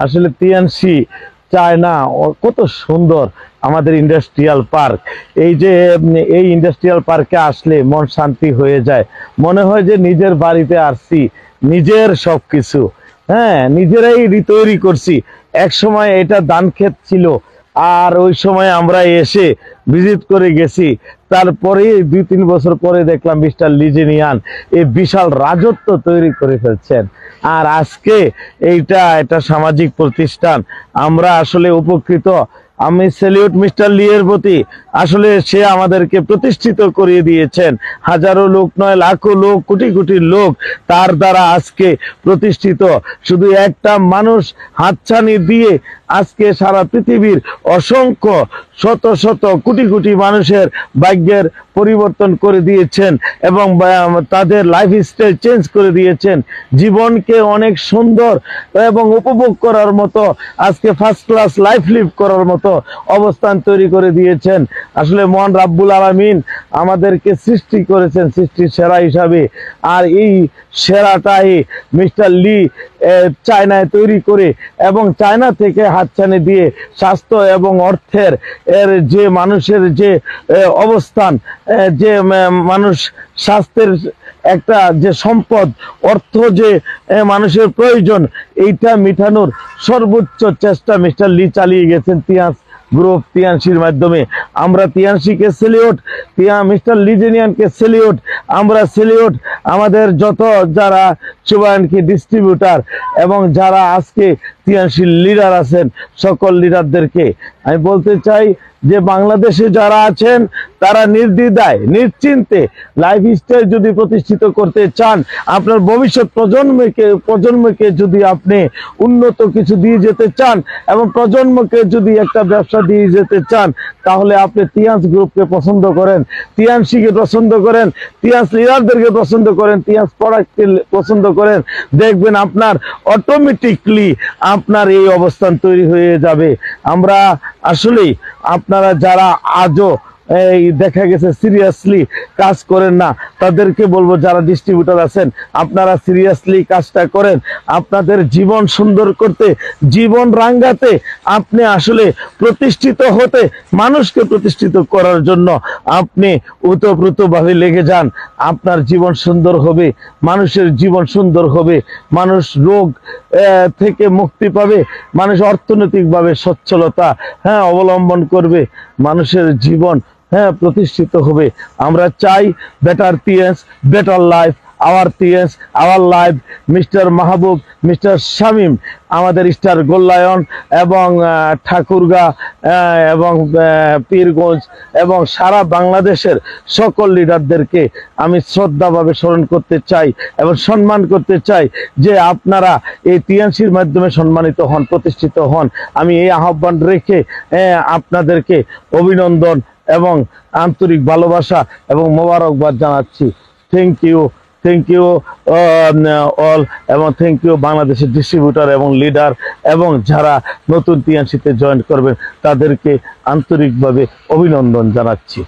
আসলে TNC China কত সুন্দর আমাদের ইন্ডাস্ট্রিয়াল পার্ক। এই যে এই ইন্ডাস্ট্রিয়াল পার্কে আসলে মন শান্তি হয়ে যায়, মনে হয় যে নিজের বাড়িতে আসছি, নিজের সবকিছু, হ্যাঁ নিজেরাই তৈরি করছি। এক সময় এটা ধান ক্ষেত ছিল, আর ওই সময় আমরা এসে ভিজিট করে গেছি। তারপরে 2-3 বছর পরে দেখলাম মিস্টার লিজেনিয়ান এই বিশাল রাজত্ব তৈরি করে ফেলছেন। আর আজকে এইটা একটা সামাজিক প্রতিষ্ঠান, আমরা আসলে উপকৃত। আমি স্যালিউট মিস্টার লি এর প্রতি। আসলে সে আমাদেরকে প্রতিষ্ঠিত করিয়ে দিয়েছেন। হাজারো লোক নয়, লাখো লোক, কোটি কোটি লোক তার দ্বারা আজকে প্রতিষ্ঠিত। শুধু একটা মানুষ হাতছানি দিয়ে আজকে সারা পৃথিবীর অসংখ্য শত শত কোটি কোটি মানুষের ভাগ্যের পরিবর্তন করে দিয়েছেন এবং তাদের লাইফস্টাইল চেঞ্জ করে দিয়েছেন। জীবনকে অনেক সুন্দর এবং উপভোগ করার মতো, আজকে ফার্স্ট ক্লাস লাইফ লিভ করার মতো অবস্থান তৈরি করে দিয়েছেন। আসলে মহান রাব্বুল আলামিন আমাদেরকে সৃষ্টি করেছেন সৃষ্টির সেরা হিসাবে, আর এই সেরাটাই মিস্টার লি চায়নায় তৈরি করে এবং চায়না থেকে হাতছানি দিয়ে স্বাস্থ্য এবং অর্থের যে মানুষের যে অবস্থান, যে মানুষ স্বাস্থ্যের একটা যে সম্পদ, অর্থ যে মানুষের প্রয়োজন, এইটা মিটানোর সর্বোচ্চ চেষ্টা মিস্টার লি চালিয়ে গেছেন তিয়াস গ্রুপ তিয়ানসির মাধ্যমে। আমরা তিয়ানসিকে সেলিউট, মিস্টার লিজেনিয়ানকে সেলিউট, আমরা সেলিউট আমাদের যত যারা শুভায়নকে ডিস্ট্রিবিউটার এবং যারা আজকে তিয়ানসির লিডার আছেন সকল লিডারদেরকে আমি বলতে চাই যে বাংলাদেশে যারা আছেন তারা নির্দ্বিধায় নিশ্চিন্তে লাইফস্টাইল যদি প্রতিষ্ঠিত করতে চান, আপনার ভবিষ্যৎ প্রজন্মকে যদি আপনি উন্নত কিছু দিয়ে যেতে চান এবং প্রজন্মকে যদি একটা ব্যবসা দিয়ে যেতে চান, তাহলে আপনি তিয়াস গ্রুপকে পছন্দ করেন, তিয়ানসিকে পছন্দ করেন, তিয়াস লিডারদেরকে পছন্দ করেন, তিয়াস প্রোডাক্টকে পছন্দ করেন, দেখবেন আপনার অটোমেটিকলি আপনার এই অবস্থান তৈরি হয়ে যাবে। আমরা আসলেই আপনারা যারা আজও এই দেখা গেছে সিরিয়াসলি কাজ করেন না, তাদেরকে বলবো যারা ডিস্ট্রিবিউটর আছেন আপনারা সিরিয়াসলি কাজটা করেন। আপনাদের জীবন সুন্দর করতে, জীবন রাঙ্গাতে, আপনি আসলে প্রতিষ্ঠিত হতে, মানুষকে প্রতিষ্ঠিত করার জন্য আপনি ওতপ্রোতভাবে লেগে যান। আপনার জীবন সুন্দর হবে, মানুষের জীবন সুন্দর হবে, মানুষ রোগ থেকে মুক্তি পাবে, মানুষ অর্থনৈতিকভাবে সচ্ছলতা অবলম্বন করবে, মানুষের জীবন প্রতিষ্ঠিত হবে। আমরা চাই বেটার টিএস, বেটার লাইফ, আওয়ার টিএস, our life. Mister Mahbub, mister Shamim, আমাদের স্টার গোল্লায়ন এবং ঠাকুরগা এবং পীরগঞ্জ এবং সারা বাংলাদেশের সকল লিডারদেরকে আমি শ্রদ্ধাভাবে স্মরণ করতে চাই এবং সম্মান করতে চাই যে আপনারা এই টিএনসির মাধ্যমে সম্মানিত হন, প্রতিষ্ঠিত হন। আমি এই আহ্বান রেখে আপনাদেরকে অভিনন্দন এবং আন্তরিক ভালোবাসা এবং মোবারকবাদ জানাচ্ছি। থ্যাংক ইউ অল, এবং থ্যাংক ইউ বাংলাদেশের ডিস্ট্রিবিউটর এবং লিডার এবং যারা নতুন টিএনসিতে জয়েন করবেন তাদেরকে আন্তরিকভাবে অভিনন্দন জানাচ্ছি।